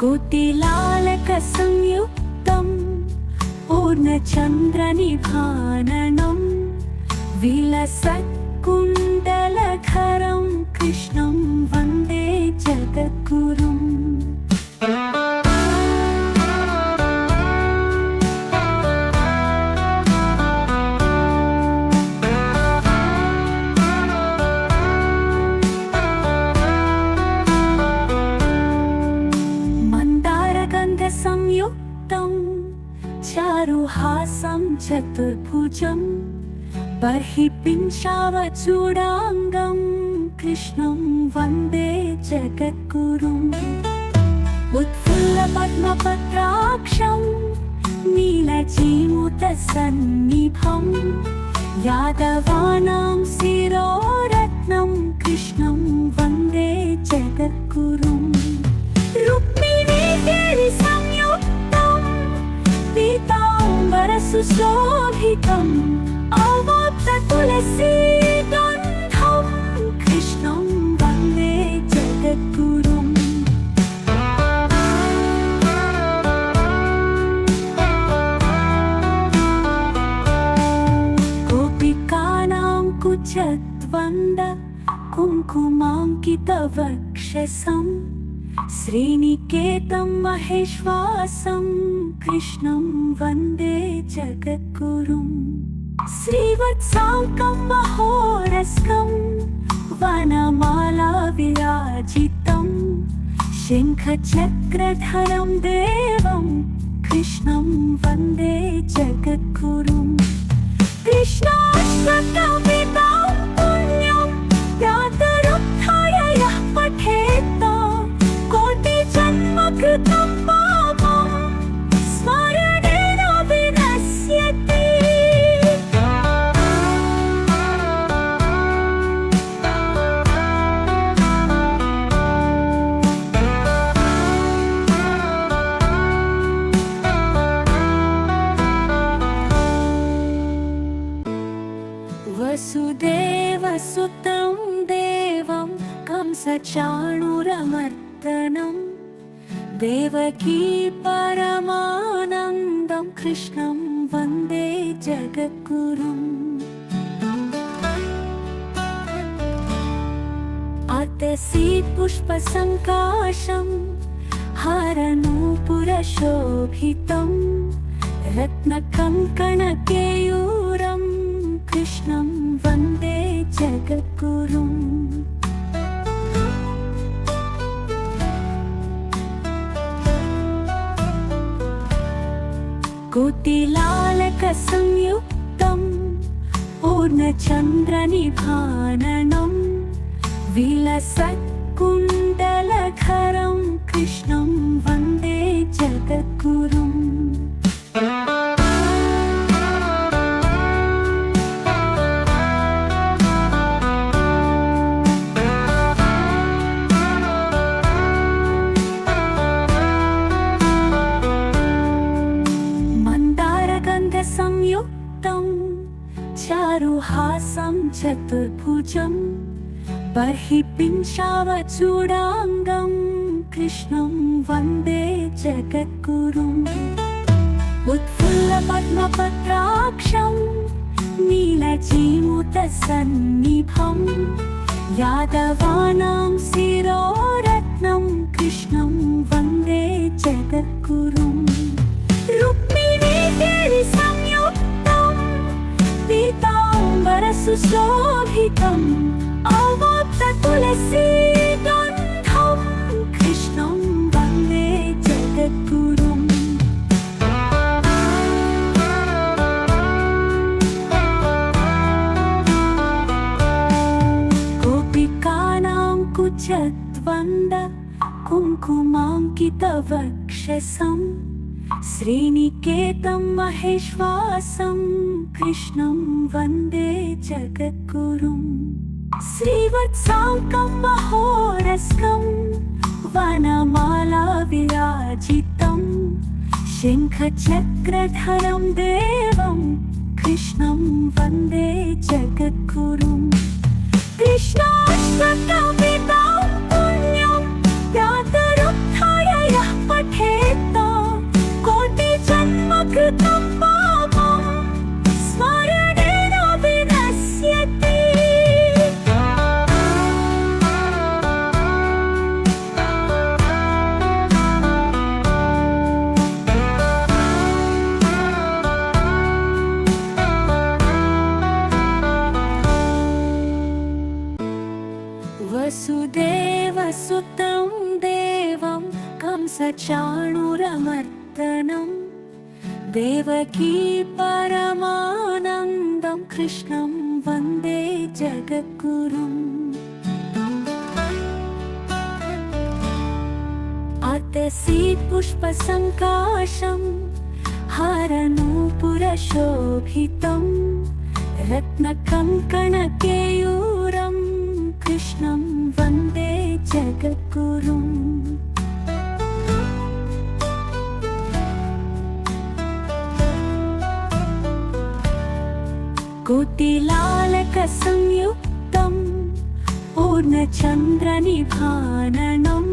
कोटिलालकसंयुक्तं पूर्णचन्द्रनिभाननं विलसत्कुण्डलधरं कृष्णं वन्दे जगद्गुरुम् संयुक्तं चारुहासं चतुर्भुजं बर्हिपिञ्चावचूडाङ्गं कृष्णं वन्दे जगद्गुरुम् उत्फुल्लपद्मपत्राक्षं नीलजीमूतसन्निभं यादवानां शिरोरत्नं कृष्णं वन्दे जगद्गुरुम् रुक्मिणीगिरिसंयुक्तं पीताम्बरसुशोभितम् अवाप्ततुलसीगन्धं कृष्णं वन्दे जगद्गुरुम् गोपिकानां कुचद्वन्द कुङ्कुमाङ्कितवक्षसं श्रीनिकेतं महेश्वासं कृष्णं वन्दे जगद्गुरुं श्रीवत्साङ्कं महोरस्कं वनमाला विराजितं शङ्खचक्रधरं देवं कृष्णं वन्दे जगद्गुरुं कृष्णाष्टकवितां पुण्यं व्यातरुत्थाय यः पठेत् कोटिजन्मकृतं पापं स्मरणेन विनश्यति वसुदेवसुतं देवं कंसचाणूरमर्दनं देवकी परमानन्दं कृष्णं वन्दे जगद्गुरुम् अतसीत्पुष्पसङ्काशं हरनूपुरशोभितं रत्नकङ्कणकेयूरं कृष्णं वन्दे जगद्गुरुम् कोटिलालकसंयुक्तं पूर्णचन्द्रनिभाननं विलसत्कुण्डलधरं कृष्णं वन्दे जगद्गुरुम् चतुर्भुजं बर्हिपिञ्चावचूडाङ्गं कृष्णं वन्दे जगद्गुरुम् उत्फुल्लपद्मपत्राक्षं नीलजीमुतसन्निभं यादवानां शिरोरत्नं कृष्णं वन्दे जगद्गुरुम् रुक्मिणीदेवीसंयुक्तं पीताम्बरसुशोभितम् अवाप्ततुलसीगन्धं कृष्णं वन्दे जगद्गुरुम् गोपिकानां कुचद्वन्द कुङ्कुमाङ्कितवक्षसं श्रीनिकेतं महेश्वासं कृष्णं वन्दे जगद्गुरुम् श्रीवत्साङ्कं महोरस्कं वनमाला विराजितं शङ्खचक्रधरं देवं कृष्णं वन्दे जगद्गुरुम् कृष्णाष्टकवितां पुण्यं व्यातरुत्थाय यः पठेत् कोटिजन्मकृतं पापं स्मरणेन विनश्यति वसुदेवसुतं देवं कंसचाणूरमर्दनं देवकी परमानन्दं कृष्णं वन्दे जगद्गुरुम् अतसी पुष्पसङ्काशं हारनूपुरशोभितं रत्नकङ्कणकेयूरं कृष्णं वन्दे जगद्गुरुम् कोटिलालकसंयुक्तं पूर्णचन्द्रनिभाननं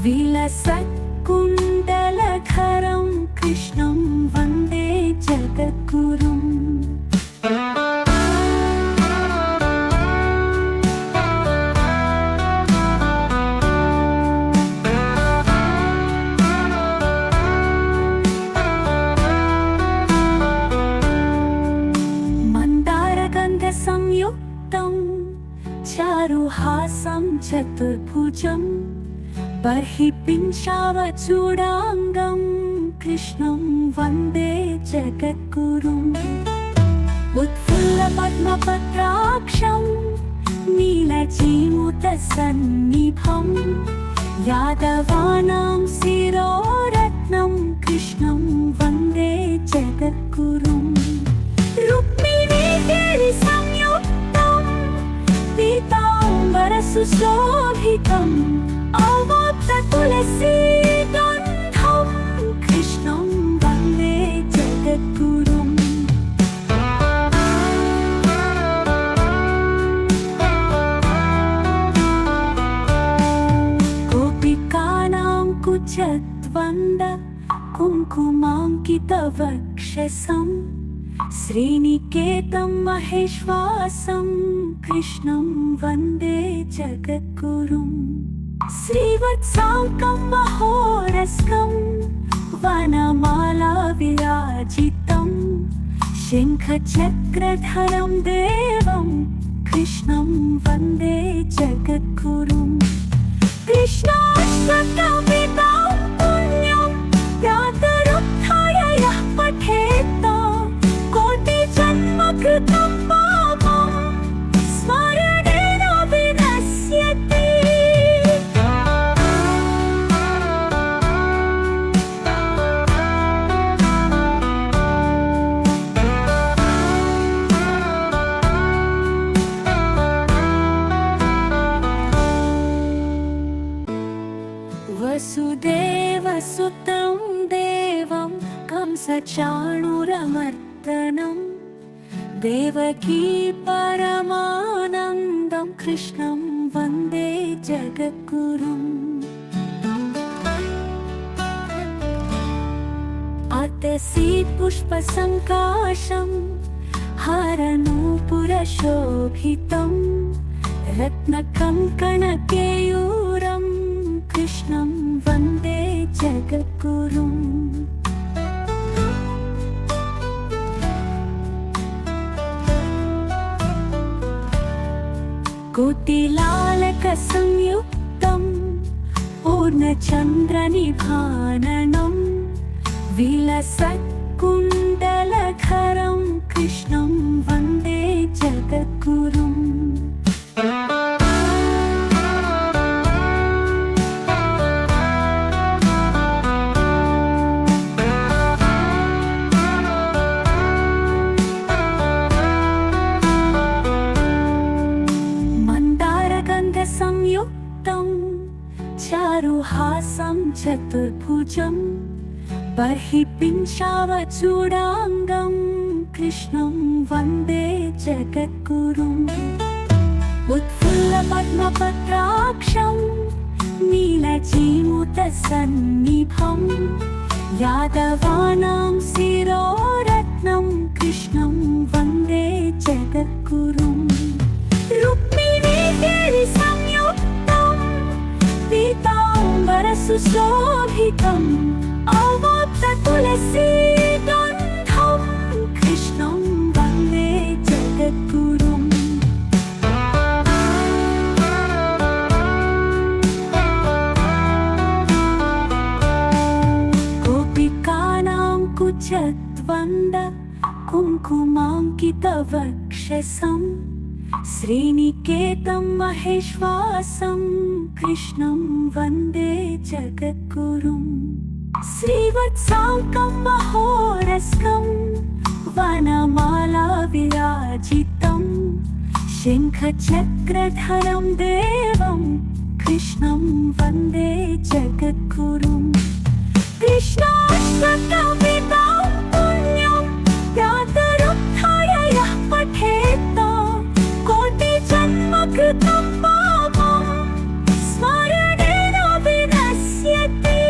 विलसत्कुण्डलधरं कृष्णं वन्दे जगद्गुरुम् संयुक्तं चारुहासं चतुर्भुजं बर्हिपिञ्चावचूडाङ्गं कृष्णं वन्दे जगद्गुरुम् उत्फुल्लपद्मपत्राक्षं नीलजीमुतसन्निभं यादवानां शिरोरत्नं कृष्णं वन्दे जगद्गुरुम् रुक्मिणीदेवीसंयुक्तं पीताम्बरसुशोभितम् अवाप्ततुलसीगन्धं कृष्णं वन्दे जगद्गुरुम् गोपिकानां कुचद्वन्द कुङ्कुमाङ्कितवक्षसं श्रीनिकेतं महेश्वासं कृष्णं वन्दे जगद्गुरुम् श्रीवत्साङ्कं महोरस्कं वनमाला विराजितं शङ्खचक्रधरं देवं कृष्णं वन्दे जगद्गुरुम् कृष्णाष्टकवितां पुण्यं व्यातरुत्थाय यः पठेत् कोटिजन्मकृतं पापं स्मरणेन विनश्यति वसुदेवसुतं देवं कंसचाणूरमर्दनं దేవకీ పరమానందం కృష్ణం వందే జగద్గురుం అతసీ పుష్పసంకాశం హారనూపురశోభితం రత్నకంకణకేయూరం కృష్ణం వందే జగద్గురుం कोटिलालकसंयुक्तं पूर्णचन्द्रनिभाननं विलसत्कुण्डलधरं कृष्णं वन्दे जगद्गुरुम् संयुक्तं चारुहासं चतुर्भुजं बर्हिपिञ्चावचूडाङ्गं कृष्णं वन्दे जगद्गुरुम् उत्फुल्लपद्मपत्राक्षं नीलजीमुतसन्निभं यादवानां शिरोरत्नं कृष्णं वन्दे जगद्गुरुम् संयुक्तं पीताम्बरसुशोभितम् अवाप्ततुलसीगन्धं कृष्णं वन्दे जगद्गुरुम् गोपिकानां कुचद्वन्द कुङ्कुमाङ्कितवक्षसम् श्रीनिकेतं महेश्वासं कृष्णं वन्दे जगद्गुरुम् श्रीवत्साङ्कं महोरस्कं वनमाला विराजितं शङ्खचक्रधरं देवं कृष्णं वन्दे जगद्गुरुम् कृष्णाष्टकवितां पुण्यं व्यातरुत्थाय यः पठेत् कृतं पापं स्मरणेन विनश्यति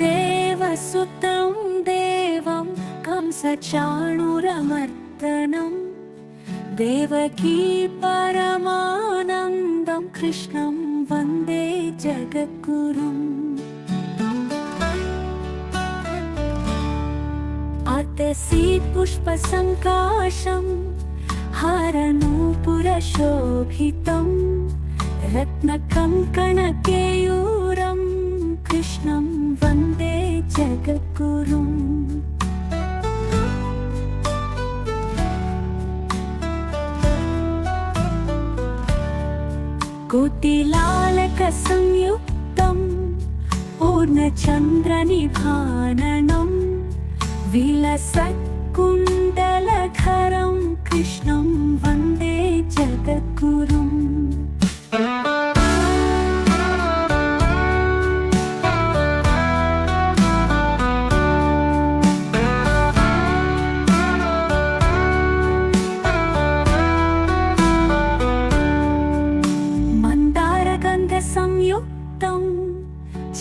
वसुदेवसुतं देवं कंसचाणूरमर्दनम् देवकी परमानन्दं कृष्णं वन्दे जगद्गुरुम् अतसी पुष्पसंकाशं हारनूपुरशोभितं रत्नकङ्कणकेयूरं कृष्णं वन्दे जगद्गुरुम् कोटिलालकसंयुक्तं पूर्णचन्द्रनिभाननं विलसत्कुण्डलधरं कृष्णं वन्दे जगद्गुरुम् संयुक्तं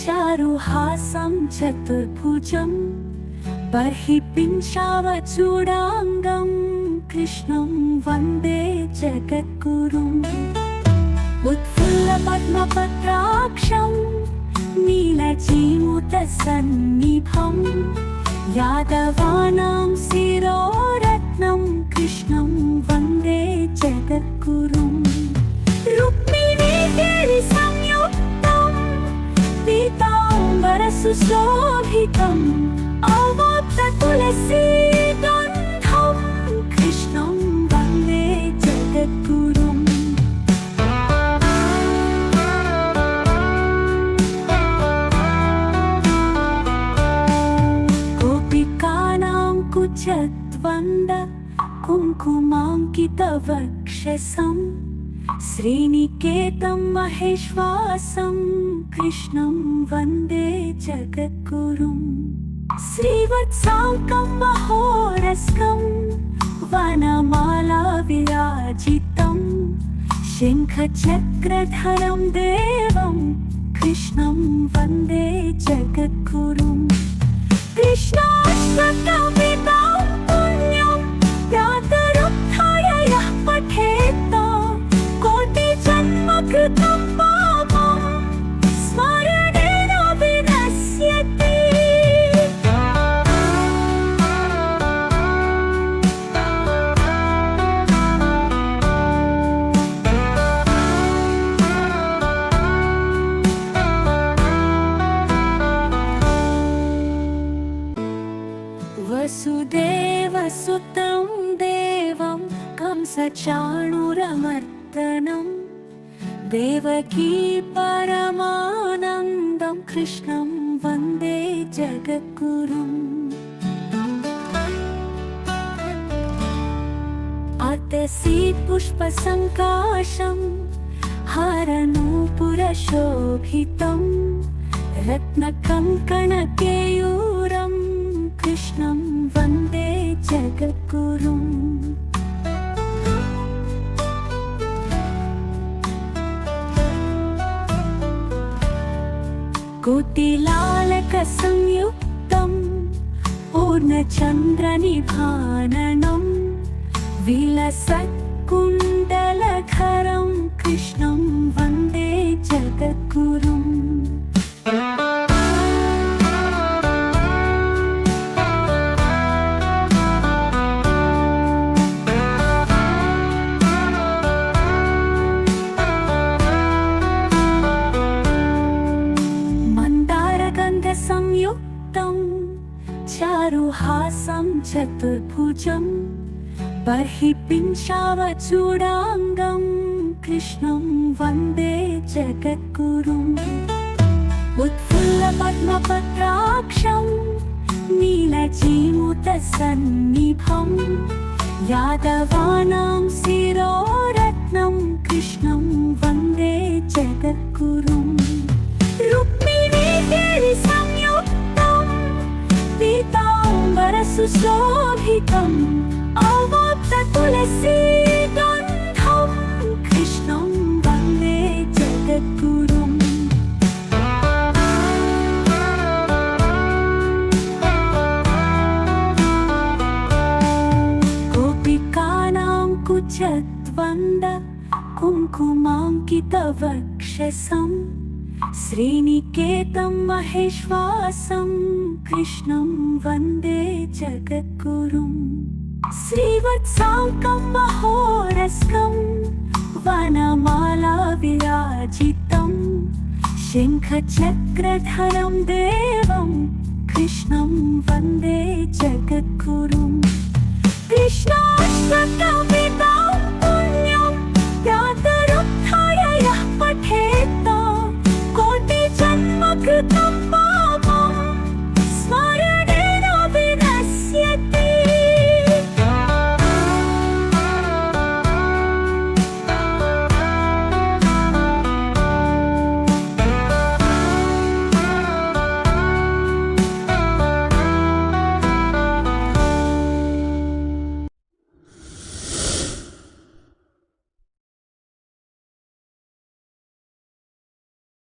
चारुहासं चतुर्भुजं बर्हिपिञ्चावचूडाङ्गं कृष्णं वन्दे जगद्गुरुम् उत्फुल्लपद्मपत्राक्षं नीलजीमुतसन्निभं यादवानां शिरोरत्नं कृष्णं वन्दे जगद्गुरुम् संयुक्तं पीताम्बरसुशोभितम् अवाप्ततुलसीगन्धं कृष्णं वन्दे जगद्गुरुम् गोपिकानां कुच कुचद्वन्द कुङ्कुमाङ्कितवक्षसं श्रीनिकेतं महेश्वासं कृष्णं वन्दे जगद्गुरुम् श्रीवत्साङ्कं महोरस्कं वनमाला विराजितं शङ्खचक्रधरं देवं कृष्णं वन्दे जगद्गुरुम् कृष्णाष्टकमितं पुण्यं प्रातरुत्थाय यः पठेत् कोटिजन्मकृतं पापं स्मरणेन विनश्यति वसुदेवसुतं देवं कंसचाणूरमर्दनं देवकी परमानन्दं कृष्णं वन्दे जगद्गुरुम् अतसी पुष्पसङ्काशं हरनूपुरशोभितं रत्नकङ्कणकेयूरं कृष्णं वन्दे जगद्गुरुम् कोटिलालकसंयुक्तं पूर्णचन्द्रनिभाननं विलसत्कुण्डलधरं कृष्णं वन्दे जगद्गुरुम् संयुक्तं चारुहासं चतुर्भुजं बर्हिपिञ्चावचूडाङ्गं कृष्णं वन्दे जगद्गुरुम् उत्फुल्लपद्मपत्राक्षं नीलजीमुतसन्निभं यादवानां शिरोरत्नं कृष्णं वन्दे जगद्गुरुम् रुक्मिणीगिरिसंयुक्तं पीताम्बरसुशोभितम् अवाप्ततुलसीगन्धं कृष्णं वन्दे जगद्गुरुम् गोपिकानां कुचद्वन्द कुङ्कुमाङ्कितवक्षसं श्रीनिकेतं महेश्वासं कृष्णं वन्दे जगद्गुरुम् श्रीवत्साङ्कं महोरस्कं वनमाला विराजितं शङ्खचक्रधरं देवं कृष्णं वन्दे जगद्गुरुम् कृष्णाष्टकमितं